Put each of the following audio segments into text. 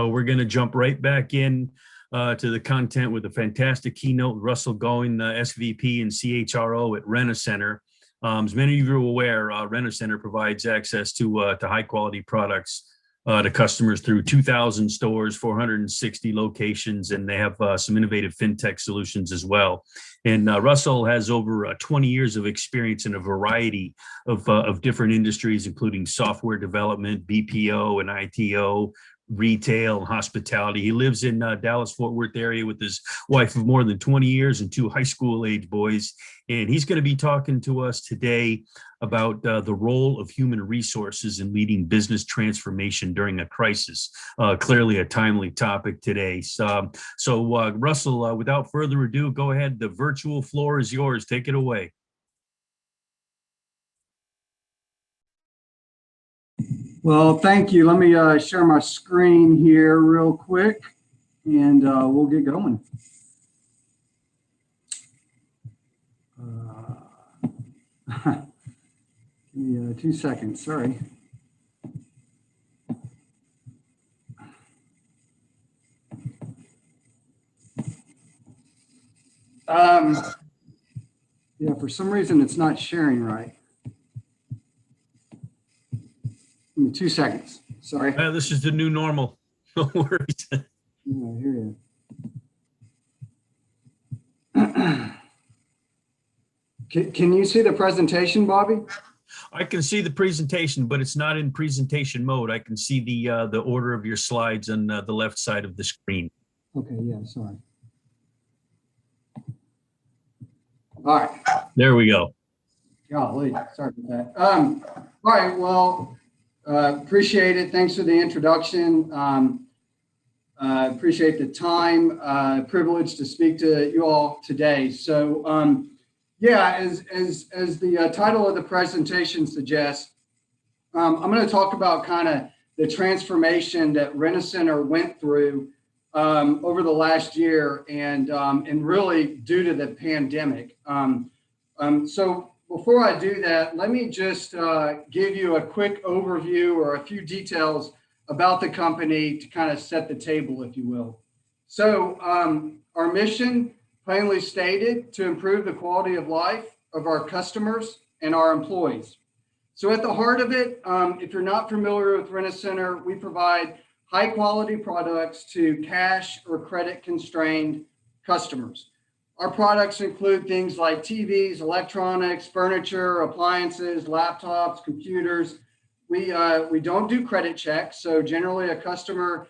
We're going to jump right back in to the content with a fantastic keynote. Russell Goin, SVP and CHRO at Rent-A-Center. As many of you are aware, Rent-A-Center provides access to high quality products to customers through 2,000 stores, 460 locations, and they have some innovative fintech solutions as well. And Russell has over 20 years of experience in a variety of different industries, including software development, BPO and ITO, retail and hospitality. He lives in Dallas-Fort Worth area with his wife of more than 20 years and two high school age boys. And he's going to be talking to us today about the role of human resources in leading business transformation during a crisis. Clearly a timely topic today. So Russell, without further ado, go ahead. The virtual floor is yours. Take it away. Well, thank you. Let me share my screen here real quick, and we'll get going. Give me 2 seconds, sorry. Yeah, for some reason it's not sharing right. Give me 2 seconds. Sorry. This is the new normal. No worries. I hear you. Can you see the presentation, Bobby? I can see the presentation, but it's not in presentation mode. I can see the order of your slides on the left side of the screen. Okay, yeah, sorry. All right. There we go. Golly, sorry about that. All right, well, appreciate it. Thanks for the introduction. Appreciate the time. Privileged to speak to you all today. So, yeah, as the title of the presentation suggests, I'm going to talk about kind of the transformation that Rent-A-Center went through over the last year, and really due to the pandemic. So before I do that, let me just give you a quick overview or a few details about the company to kind of set the table, if you will. So our mission, plainly stated, to improve the quality of life of our customers and our employees. So at the heart of it, if you're not familiar with Rent-A-Center, we provide high quality products to cash or credit constrained customers. Our products include things like TVs, electronics, furniture, appliances, laptops, computers. We don't do credit checks. So generally a customer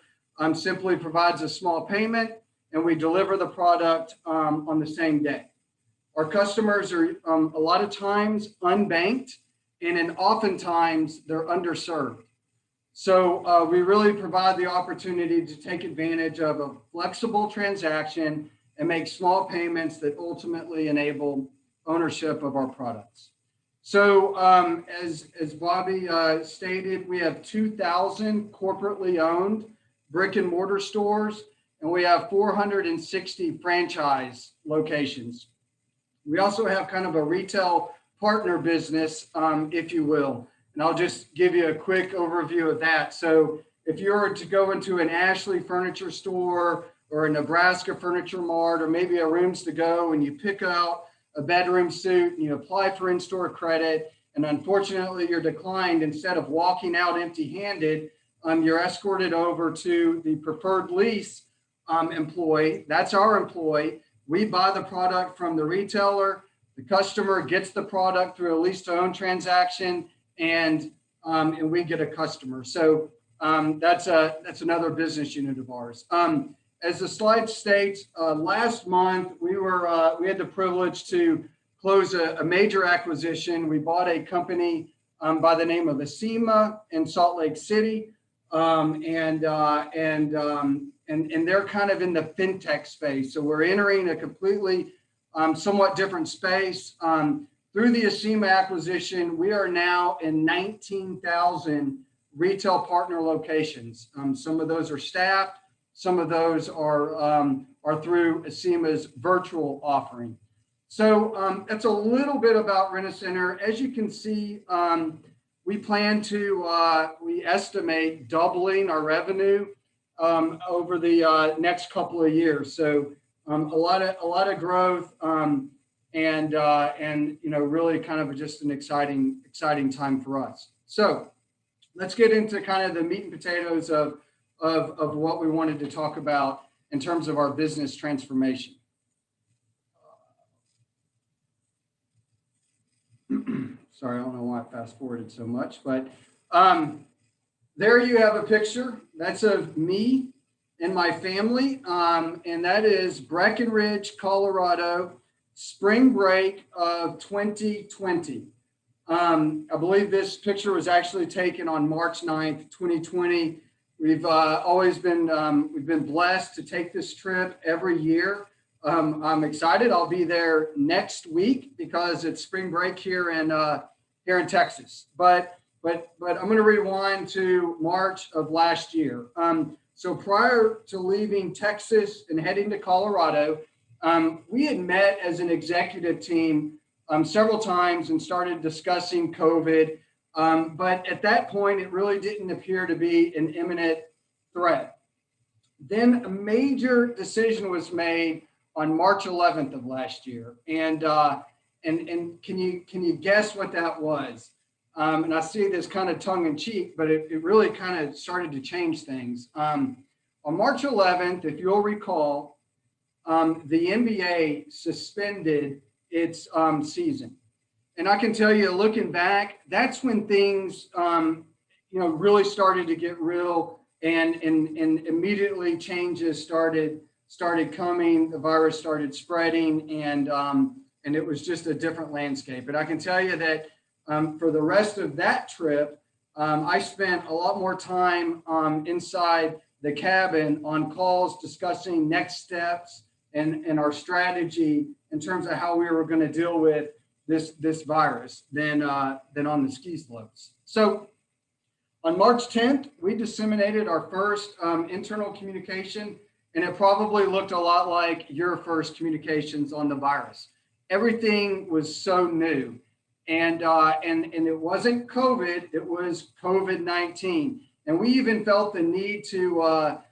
simply provides a small payment and we deliver the product on the same day. Our customers are a lot of times unbanked, and oftentimes they're underserved. So we really provide the opportunity to take advantage of a flexible transaction and make small payments that ultimately enable ownership of our products. So as Bobby stated, we have 2,000 corporately owned brick and mortar stores, and we have 460 franchise locations. We also have kind of a retail partner business, if you will. And I'll just give you a quick overview of that. So if you were to go into an Ashley furniture store or a Nebraska Furniture Mart, or maybe a Rooms to Go, and you pick out a bedroom suit and you apply for in-store credit, and unfortunately you're declined, instead of walking out empty-handed, you're escorted over to the preferred lease employee. That's our employee. We buy the product from the retailer. The customer gets the product through a lease-to-own transaction, and we get a customer. So that's another business unit of ours. As the slide states, last month we had the privilege to close a major acquisition. We bought a company by the name of Acima in Salt Lake City, and they're kind of in the fintech space. So we're entering a completely somewhat different space. Through the Acima acquisition, we are now in 19,000 retail partner locations. Some of those are staffed. Some of those are through Acima's virtual offering. So that's a little bit about Rent-A-Center. As you can see, we estimate doubling our revenue over the next couple of years. So a lot of growth, and really kind of just an exciting time for us. So let's get into kind of the meat and potatoes of what we wanted to talk about in terms of our business transformation. Sorry, I don't know why I fast forwarded so much, but there you have a picture. That's of me and my family, and that is Breckenridge, Colorado, spring break of 2020. I believe this picture was actually taken on March 9th, 2020. We've always been we've been blessed to take this trip every year. I'm excited. I'll be there next week because it's spring break here in Texas. But I'm going to rewind to March of last year. So prior to leaving Texas and heading to Colorado, we had met as an executive team several times and started discussing COVID. But at that point, it really didn't appear to be an imminent threat. Then a major decision was made on March 11th of last year. And can you guess what that was? And I see this kind of tongue in cheek, but it really kind of started to change things. On March 11th, if you'll recall, the NBA suspended its season. And I can tell you, looking back, that's when things, really started to get real, and immediately changes started coming. The virus started spreading, and it was just a different landscape. But I can tell you that for the rest of that trip, I spent a lot more time inside the cabin on calls discussing next steps and our strategy in terms of how we were going to deal with this virus than on the ski slopes. So on March 10th, we disseminated our first internal communication, and it probably looked a lot like your first communications on the virus. Everything was so new, and it wasn't COVID; it was COVID-19, and we even felt the need to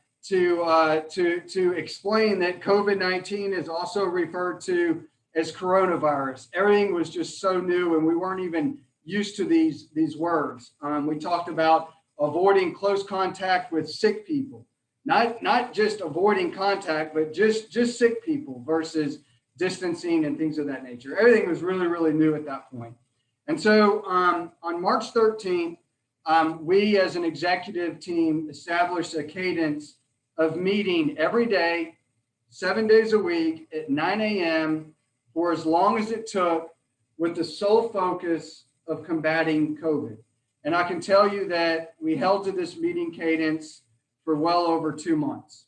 explain that COVID-19 is also referred to as coronavirus. Everything was just so new, and we weren't even used to these words. We talked about avoiding close contact with sick people, not just avoiding contact, but just sick people versus distancing and things of that nature. Everything was really, really new at that point. And so on March 13th, we as an executive team established a cadence of meeting every day, 7 days a week at 9 a.m. for as long as it took, with the sole focus of combating COVID. And I can tell you that we held to this meeting cadence for well over 2 months.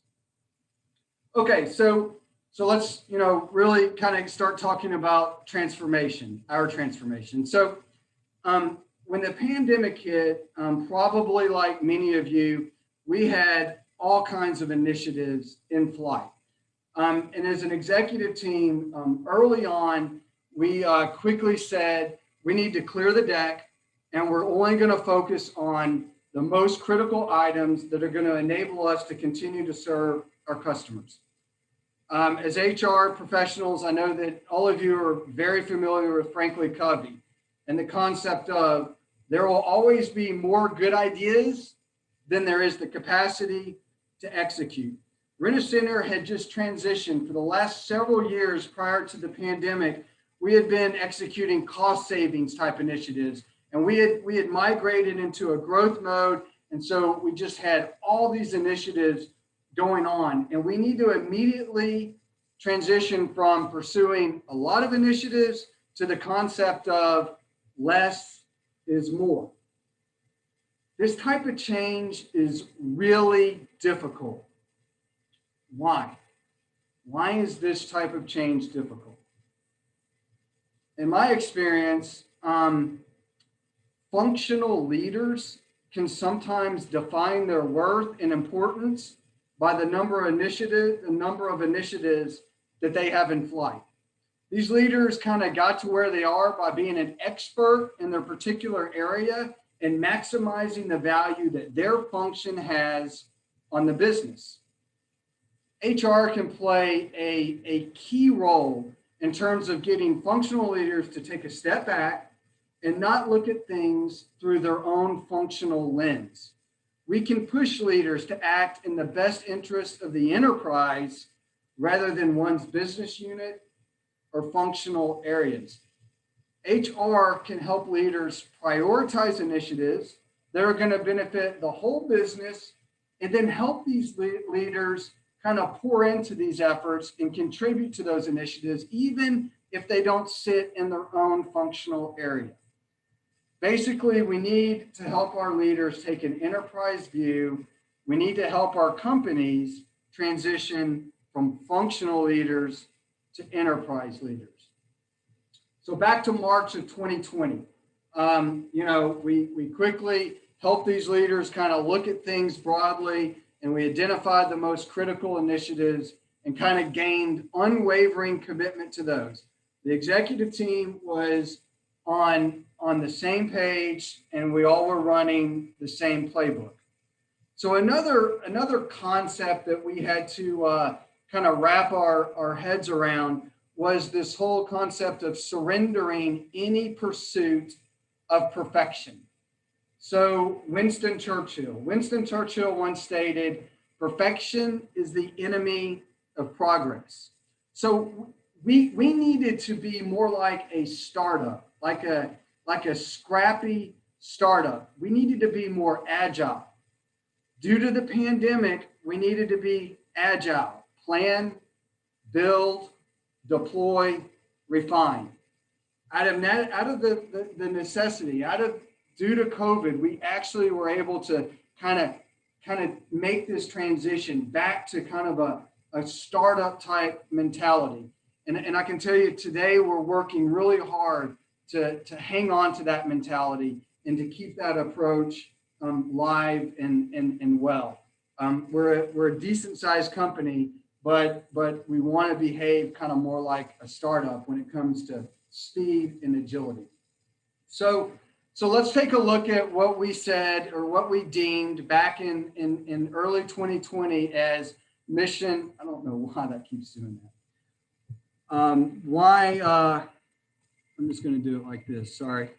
Okay, so let's really kind of start talking about transformation, our transformation. So when the pandemic hit, probably like many of you, we had all kinds of initiatives in flight. And as an executive team, early on, we quickly said we need to clear the deck, and we're only going to focus on the most critical items that are going to enable us to continue to serve our customers. As HR professionals, I know that all of you are very familiar with Frankly Covey and the concept of there will always be more good ideas than there is the capacity to execute. Rent-A-Center had just transitioned for the last several years prior to the pandemic. We had been executing cost savings type initiatives, and we had migrated into a growth mode. And so we just had all these initiatives going on, and we need to immediately transition from pursuing a lot of initiatives to the concept of less is more. This type of change is really difficult. Why? Why is this type of change difficult? In my experience, functional leaders can sometimes define their worth and importance by the number of initiatives that they have in flight. These leaders kind of got to where they are by being an expert in their particular area and maximizing the value that their function has on the business. HR can play a key role in terms of getting functional leaders to take a step back and not look at things through their own functional lens. We can push leaders to act in the best interest of the enterprise rather than one's business unit or functional areas. HR can help leaders prioritize initiatives that are going to benefit the whole business and then help these leaders kind of pour into these efforts and contribute to those initiatives, even if they don't sit in their own functional area. Basically, we need to help our leaders take an enterprise view. We need to help our companies transition from functional leaders to enterprise leaders. So back to March of 2020, we quickly helped these leaders kind of look at things broadly, and we identified the most critical initiatives and kind of gained unwavering commitment to those. The executive team was on the same page, and we all were running the same playbook. So another concept that we had to kind of wrap our heads around was this whole concept of surrendering any pursuit of perfection. So Winston Churchill once stated, "Perfection is the enemy of progress." So we needed to be more like a startup, like a scrappy startup. We needed to be more agile. Due to the pandemic, we needed to be agile, plan, build, deploy, refine. Out of the necessity, due to COVID, we actually were able to kind of make this transition back to kind of a startup type mentality. And I can tell you today, we're working really hard to hang on to that mentality and to keep that approach live and well. We're a decent sized company, but we want to behave kind of more like a startup when it comes to speed and agility. So let's take a look at what we said or what we deemed back in early 2020 as mission. I don't know why that keeps doing that. I'm just going to do it like this. Sorry,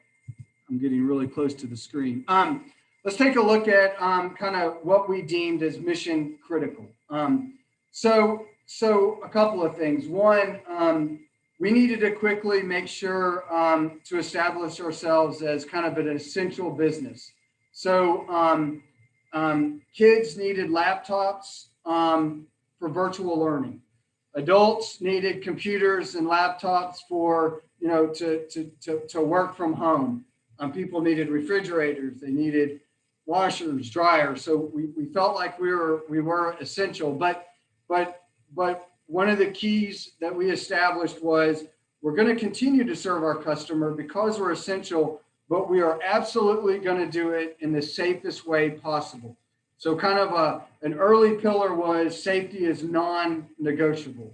I'm getting really close to the screen. Let's take a look at kind of what we deemed as mission critical. So a couple of things. One, we needed to quickly make sure to establish ourselves as kind of an essential business. So kids needed laptops for virtual learning. Adults needed computers and laptops for to work from home. People needed refrigerators. They needed washers, dryers. So we felt like we were essential. But one of the keys that we established was we're going to continue to serve our customer because we're essential, but we are absolutely going to do it in the safest way possible. So kind of an early pillar was safety is non-negotiable.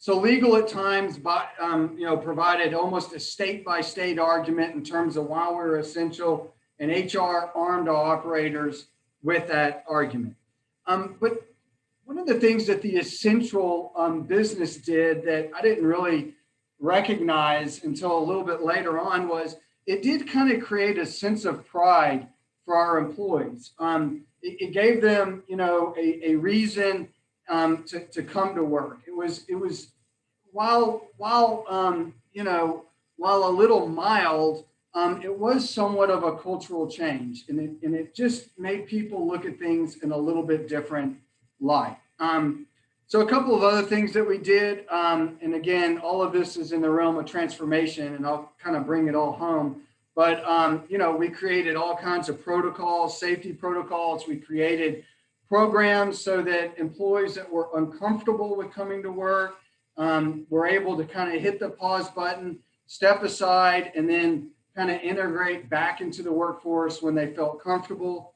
So legal at times, provided almost a state-by-state argument in terms of why we're essential, and HR armed our operators with that argument. But one of the things that the essential business did that I didn't really recognize until a little bit later on was it did kind of create a sense of pride for our employees. It gave them, a reason to come to work. It was while a little mild, it was somewhat of a cultural change, and it just made people look at things in a little bit different light. So a couple of other things that we did, and again, all of this is in the realm of transformation, and I'll kind of bring it all home. But, we created all kinds of protocols, safety protocols. We created programs so that employees that were uncomfortable with coming to work were able to kind of hit the pause button, step aside, and then kind of integrate back into the workforce when they felt comfortable.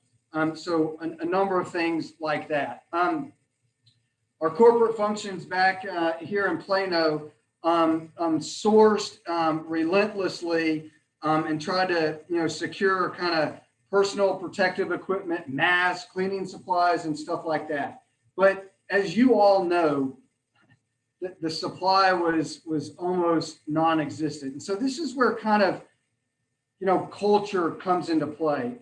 So a number of things like that. Our corporate functions back here in Plano sourced relentlessly and tried to secure kind of personal protective equipment, masks, cleaning supplies, and stuff like that. But as you all know, the supply was almost non-existent. And so this is where kind of, culture comes into play.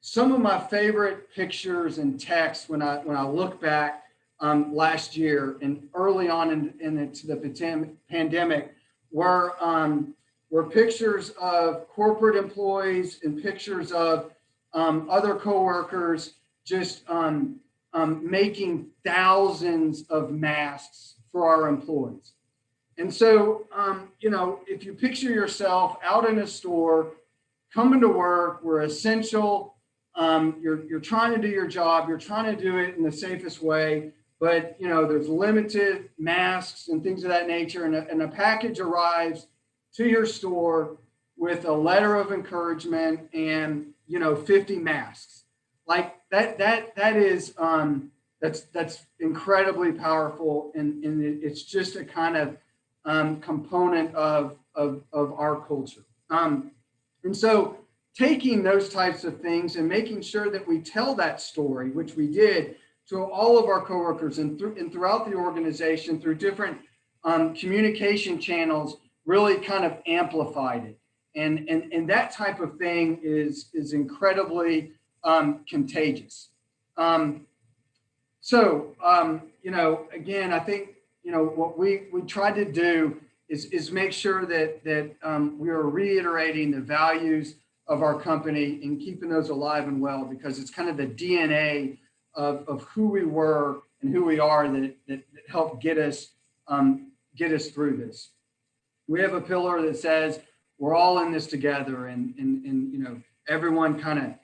Some of my favorite pictures and texts when I look back last year and early on into the pandemic were pictures of corporate employees and pictures of other coworkers just making thousands of masks for our employees. And so, if you picture yourself out in a store, coming to work, we're essential. You're trying to do your job. You're trying to do it in the safest way. But, there's limited masks and things of that nature. And a package arrives to your store with a letter of encouragement and, 50 masks. Like that is, that's incredibly powerful. And it's just a kind of component of our culture. And so taking those types of things and making sure that we tell that story, which we did, to all of our coworkers and throughout the organization through different communication channels, really kind of amplified it. And that type of thing is incredibly contagious. Again, I think, what we tried to do is make sure that we are reiterating the values of our company and keeping those alive and well, because it's kind of the DNA of who we were and who we are that helped get us through this. We have a pillar that says we're all in this together, and everyone kind of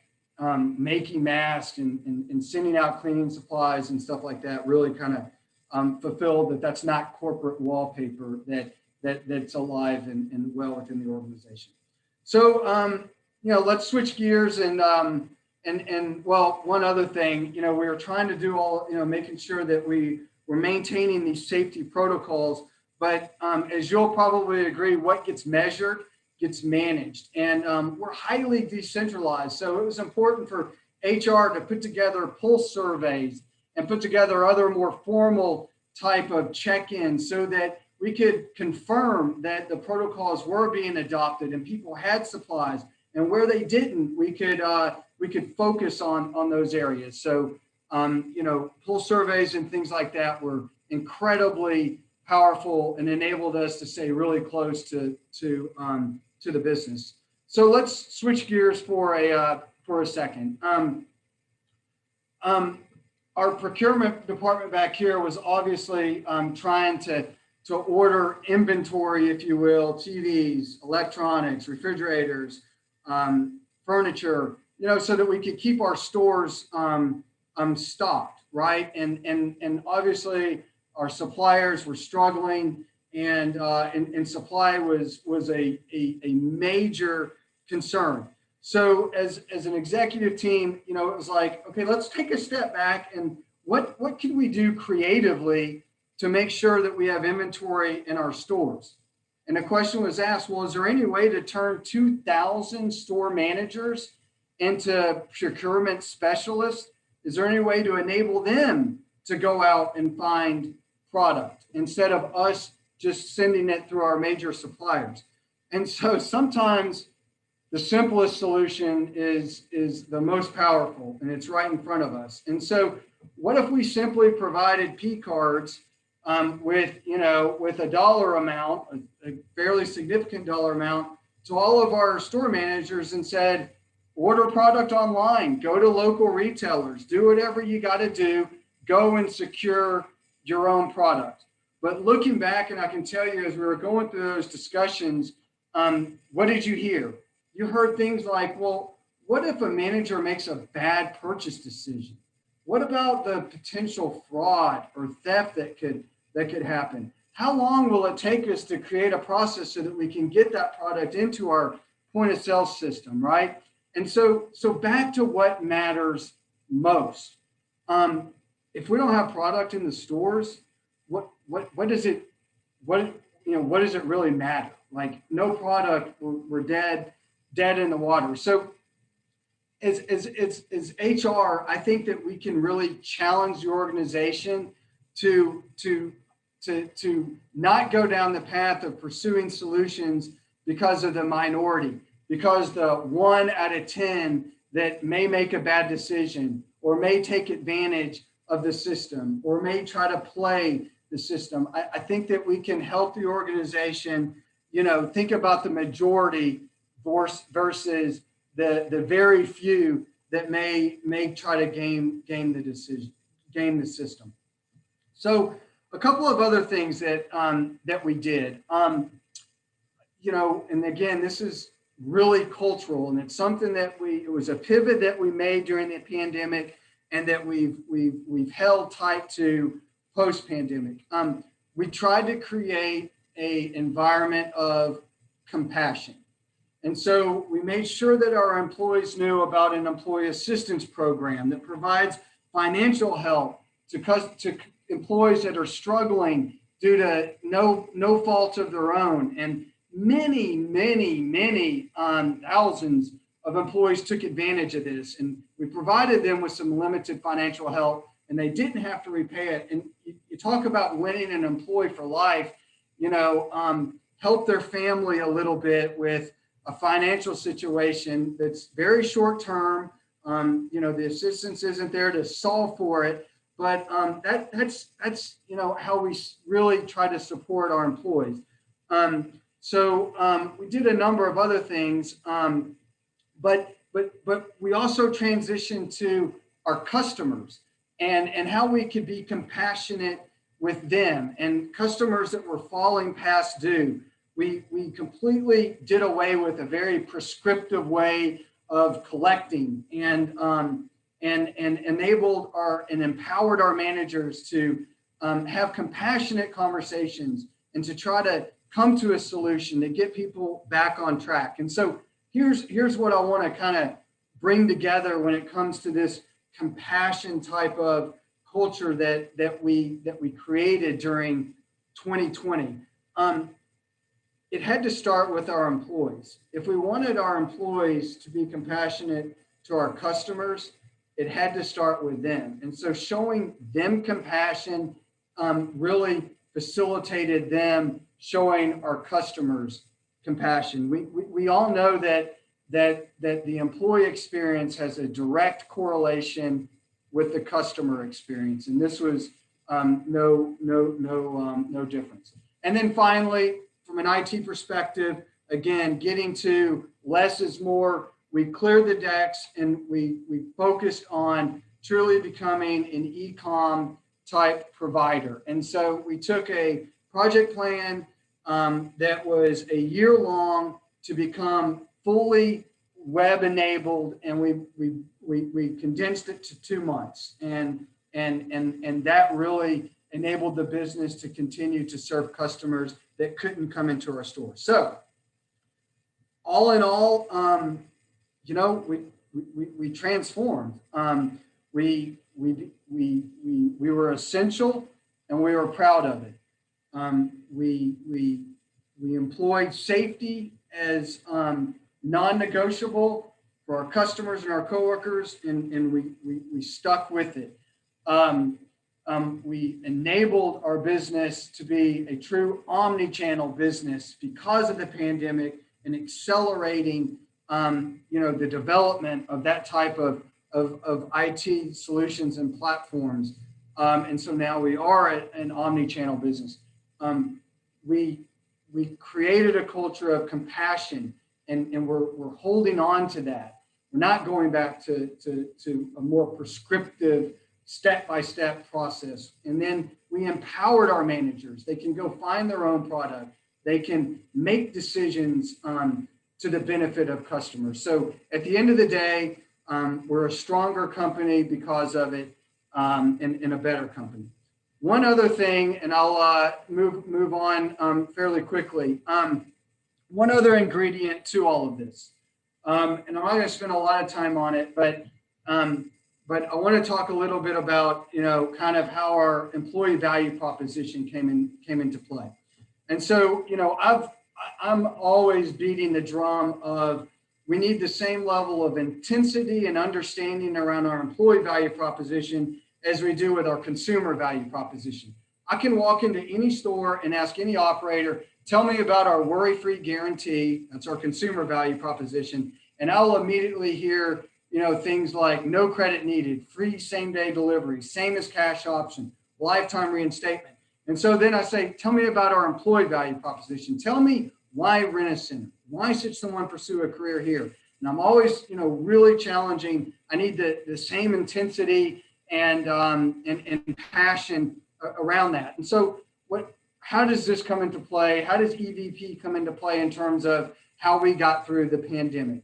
making masks and sending out cleaning supplies and stuff like that really kind of fulfilled that's not corporate wallpaper that's alive and well within the organization. So let's switch gears and one other thing, we were trying to do all, making sure that we're maintaining these safety protocols, but as you'll probably agree, what gets measured gets managed, and we're highly decentralized. So it was important for HR to put together pulse surveys and put together other more formal type of check-ins so that we could confirm that the protocols were being adopted and people had supplies, and where they didn't, we could focus on those areas. So, pulse surveys and things like that were incredibly powerful and enabled us to stay really close to the business. So let's switch gears for a second. Our procurement department back here was obviously trying to order inventory, if you will, TVs, electronics, refrigerators, furniture, so that we could keep our stores stocked, right? And obviously our suppliers were struggling, and supply was a major concern. So as an executive team, it was like, okay, let's take a step back and what can we do creatively to make sure that we have inventory in our stores? And the question was asked, well, is there any way to turn 2,000 store managers into procurement specialists? Is there any way to enable them to go out and find product instead of us just sending it through our major suppliers? And so sometimes the simplest solution is the most powerful, and it's right in front of us. And so what if we simply provided P cards with a dollar amount, a fairly significant dollar amount, to all of our store managers and said, order product online, go to local retailers, do whatever you got to do, go and secure your own product. But looking back, and I can tell you, as we were going through those discussions, what did you hear? You heard things like, well, what if a manager makes a bad purchase decision? What about the potential fraud or theft that could happen? How long will it take us to create a process so that we can get that product into our point of sale system, right? And so back to what matters most. If we don't have product in the stores, what does it really matter? Like, no product, we're dead in the water. So as HR, I think that we can really challenge the organization to not go down the path of pursuing solutions because of the minority, because the 1 out of 10 that may make a bad decision or may take advantage of the system or may try to play the system. I think that we can help the organization, think about the majority versus the very few that may try to game the system. So a couple of other things that we did, and again, this is really cultural, and it's something that it was a pivot that we made during the pandemic, and that we've held tight to post-pandemic. We tried to create an environment of compassion. And so we made sure that our employees knew about an employee assistance program that provides financial help to employees that are struggling due to no fault of their own. And many thousands of employees took advantage of this. And we provided them with some limited financial help, and they didn't have to repay it. And you talk about winning an employee for life, help their family a little bit with a financial situation that's very short term. The assistance isn't there to solve for it, but that's how we really try to support our employees. So we did a number of other things, but we also transitioned to our customers and how we could be compassionate with them and customers that were falling past due. We completely did away with a very prescriptive way of collecting and enabled and empowered our managers to have compassionate conversations and to try to come to a solution to get people back on track. And so here's what I want to kind of bring together when it comes to this compassion type of culture that we created during 2020. It had to start with our employees. If we wanted our employees to be compassionate to our customers, it had to start with them. And so showing them compassion really facilitated them showing our customers compassion. We all know that the employee experience has a direct correlation with the customer experience, and this was no difference. And then finally, from an IT perspective, again, getting to less is more. We cleared the decks and we focused on truly becoming an e-com type provider. And so we took a project plan that was a year long to become fully web enabled, and we condensed it to 2 months, and that really enabled the business to continue to serve customers that couldn't come into our store. So all in all, we transformed. We were essential, and we were proud of it. We employed safety as non-negotiable for our customers and our coworkers, and we stuck with it. We enabled our business to be a true omni-channel business because of the pandemic and accelerating, the development of that type of IT solutions and platforms. And so now we are an omni-channel business. We created a culture of compassion, and we're holding on to that. We're not going back to a more prescriptive step-by-step process. And then we empowered our managers. They can go find their own product. They can make decisions to the benefit of customers. So at the end of the day, we're a stronger company because of it, and a better company. One other thing, and I'll move on fairly quickly. One other ingredient to all of this, and I'm not going to spend a lot of time on it, but I want to talk a little bit about, kind of how our employee value proposition came into play. And so, I'm always beating the drum of we need the same level of intensity and understanding around our employee value proposition as we do with our consumer value proposition. I can walk into any store and ask any operator, tell me about our worry-free guarantee. That's our consumer value proposition. And I'll immediately hear, things like no credit needed, free same-day delivery, same as cash option, lifetime reinstatement. And so then I say, tell me about our employee value proposition. Tell me why Rent-A-Center? Why should someone pursue a career here? And I'm always, really challenging. I need the same intensity and passion around that. And so how does this come into play? How does EVP come into play in terms of how we got through the pandemic?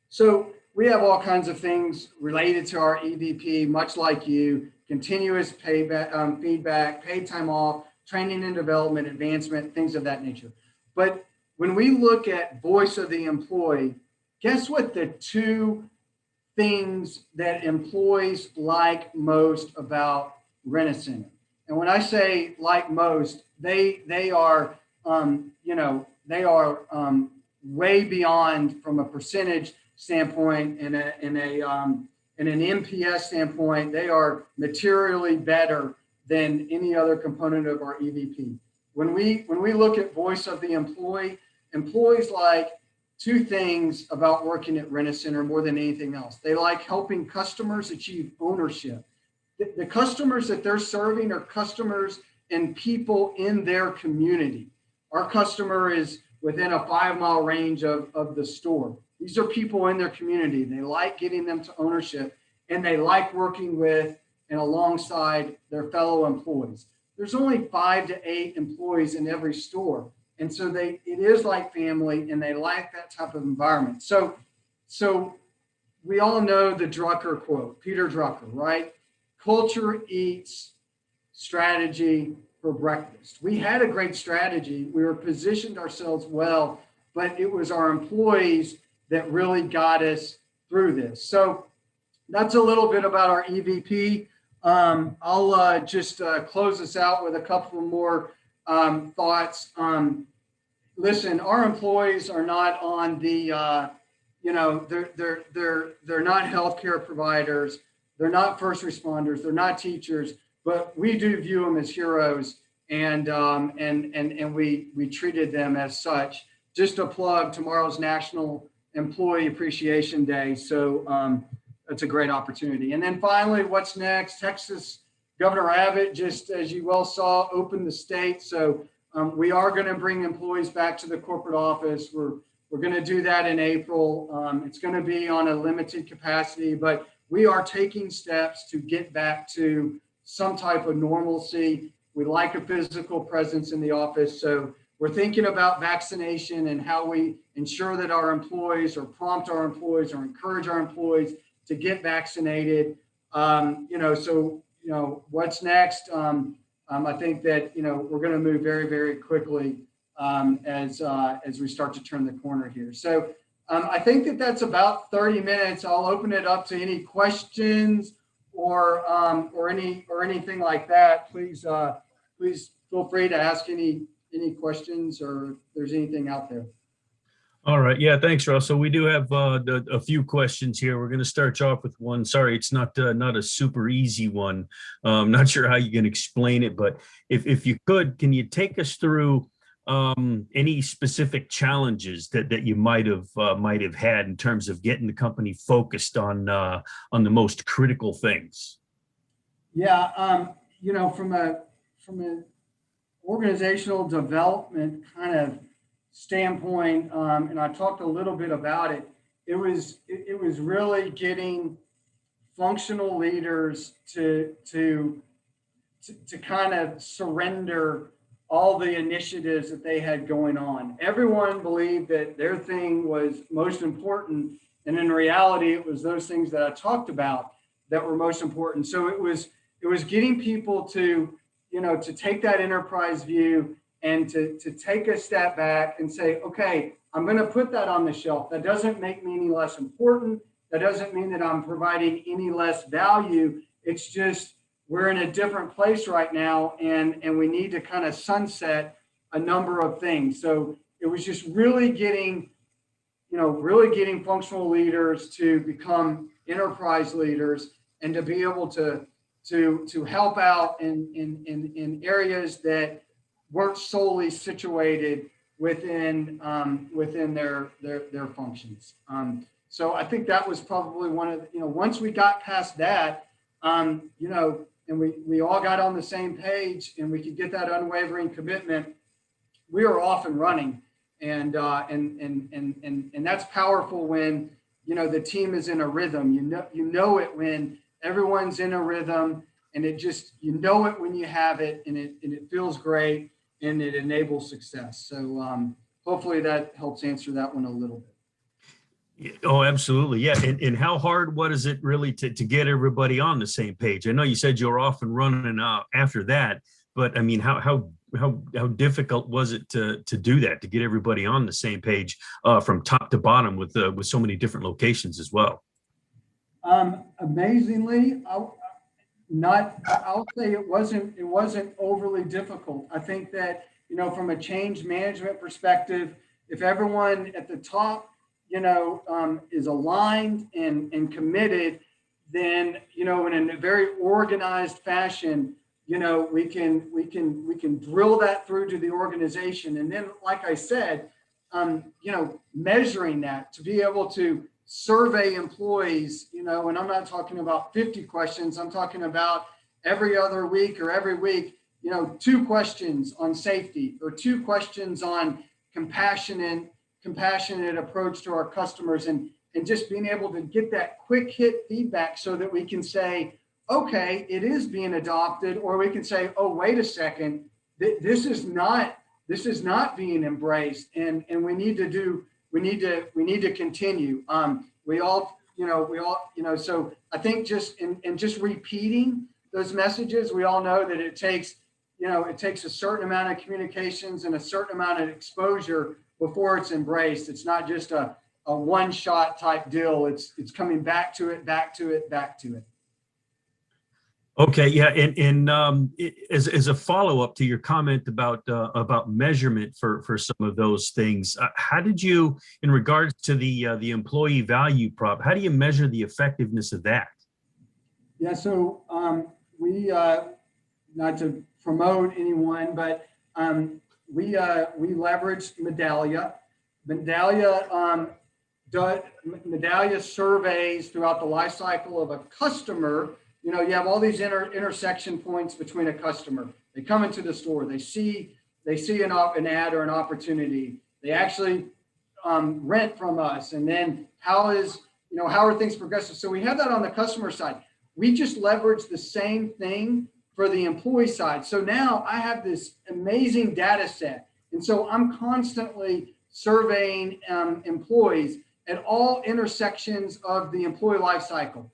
So we have all kinds of things related to our EVP, much like you, continuous payback, feedback, paid time off, training and development, advancement, things of that nature. But when we look at voice of the employee, guess what the two things that employees like most about Rent-A-Center? And when I say like most, they are way beyond from a percentage standpoint and an NPS standpoint. They are materially better than any other component of our EVP. When we look at voice of the employee, employees like two things about working at Rent-A-Center more than anything else. They like helping customers achieve ownership. The customers that they're serving are customers and people in their community. Our customer is within a 5-mile range of the store. These are people in their community. They like getting them to ownership, and they like working with and alongside their fellow employees. There's only 5 to 8 employees in every store. And so it is like family, and they like that type of environment. So we all know the Drucker quote, Peter Drucker, right? Culture eats strategy for breakfast. We had a great strategy. We were positioned ourselves well, but it was our employees that really got us through this. So that's a little bit about our EVP. I'll just close this out with a couple more thoughts. Listen, our employees are not on the, they're not healthcare providers. They're not first responders. They're not teachers, but we do view them as heroes, and we treated them as such. Just a plug, tomorrow's National Employee Appreciation Day. So that's a great opportunity. And then finally, what's next? Texas Governor Abbott, just as you well saw, opened the state. So we are going to bring employees back to the corporate office. We're going to do that in April. It's going to be on a limited capacity, but we are taking steps to get back to some type of normalcy. We like a physical presence in the office. So we're thinking about vaccination and how we ensure that our employees or prompt our employees or encourage our employees to get vaccinated. What's next? I think that, we're going to move very, very quickly as we start to turn the corner here. So I think that that's about 30 minutes. I'll open it up to any questions or anything like that. Please feel free to ask any questions or if there's anything out there. All right. Yeah, thanks, Russell. We do have a few questions here. We're going to start you off with one. Sorry, it's not a super easy one. Not sure how you can explain it, but if you could, can you take us through any specific challenges that you might have had in terms of getting the company focused on the most critical things? Yeah, from an organizational development kind of standpoint, and I talked a little bit about it. It was really getting functional leaders to kind of surrender all the initiatives that they had going on. Everyone believed that their thing was most important, and in reality, it was those things that I talked about that were most important. So it was getting people to take that enterprise view and to take a step back and say, okay, I'm going to put that on the shelf. That doesn't make me any less important. That doesn't mean that I'm providing any less value. It's just we're in a different place right now, and we need to kind of sunset a number of things. So it was just really getting, really getting functional leaders to become enterprise leaders and to be able to help out in areas that weren't solely situated within their functions. So I think that was probably one of once we got past that, and we all got on the same page and we could get that unwavering commitment, we were off and running. And that's powerful when the team is in a rhythm. You know it when everyone's in a rhythm, and it just it when you have it, and it feels great, and it enables success. So hopefully that helps answer that one a little bit. Oh, absolutely. Yeah. And how hard was it really to get everybody on the same page? I know you said you were off and running after that, but I mean, how difficult was it to do that, to get everybody on the same page from top to bottom with so many different locations as well? Amazingly, I'll say it wasn't overly difficult. I think that, from a change management perspective, if everyone at the top, is aligned and committed, then, in a very organized fashion, we can drill that through to the organization. And then, like I said, measuring that to be able to survey employees, and I'm not talking about 50 questions. I'm talking about every other week or every week, 2 questions on safety or 2 questions on compassionate approach to our customers, and just being able to get that quick hit feedback so that we can say, okay, it is being adopted, or we can say, oh, wait a second, this is not being embraced, and we need to continue. So I think just repeating those messages, we all know that it takes a certain amount of communications and a certain amount of exposure before it's embraced. It's not just a one-shot type deal. It's coming back to it. Okay, yeah, and as a follow-up to your comment about measurement for some of those things, how did you, in regards to the employee value prop, how do you measure the effectiveness of that? Yeah, so we not to promote anyone, but we leveraged Medallia. Medallia surveys throughout the life cycle of a customer. You have all these intersection points between a customer. They come into the store, they see an ad or an opportunity. They actually rent from us, and then how are things progressive? So we have that on the customer side. We just leverage the same thing for the employee side. So now I have this amazing data set. And so I'm constantly surveying employees at all intersections of the employee life cycle,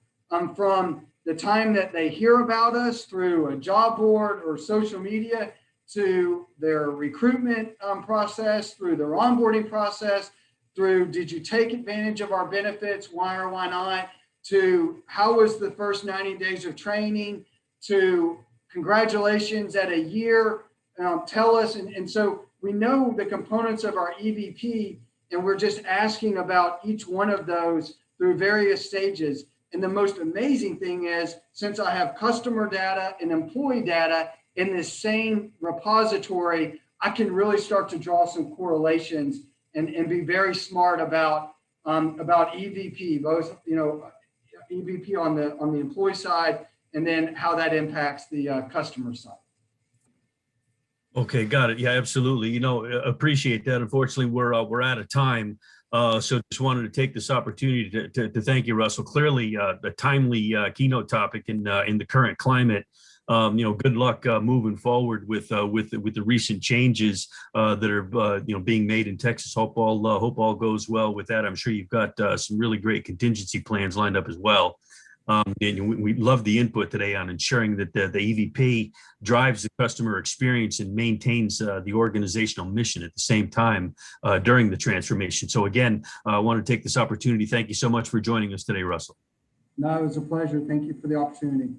from the time that they hear about us through a job board or social media, to their recruitment process, through their onboarding process, through did you take advantage of our benefits, why or why not, to how was the first 90 days of training, to congratulations at a year, tell us. And so we know the components of our EVP, and we're just asking about each one of those through various stages. And the most amazing thing is, since I have customer data and employee data in this same repository, I can really start to draw some correlations and be very smart about EVP, both EVP on the employee side, and then how that impacts the customer side. Okay, got it. Yeah, absolutely. Appreciate that. Unfortunately, we're out of time. So just wanted to take this opportunity to thank you, Russell. Clearly, a timely keynote topic in the current climate. Good luck moving forward with the recent changes that are being made in Texas. Hope all goes well with that. I'm sure you've got some really great contingency plans lined up as well. And we love the input today on ensuring that the EVP drives the customer experience and maintains the organizational mission at the same time during the transformation. So again, I want to take this opportunity. Thank you so much for joining us today, Russell. No, it was a pleasure. Thank you for the opportunity.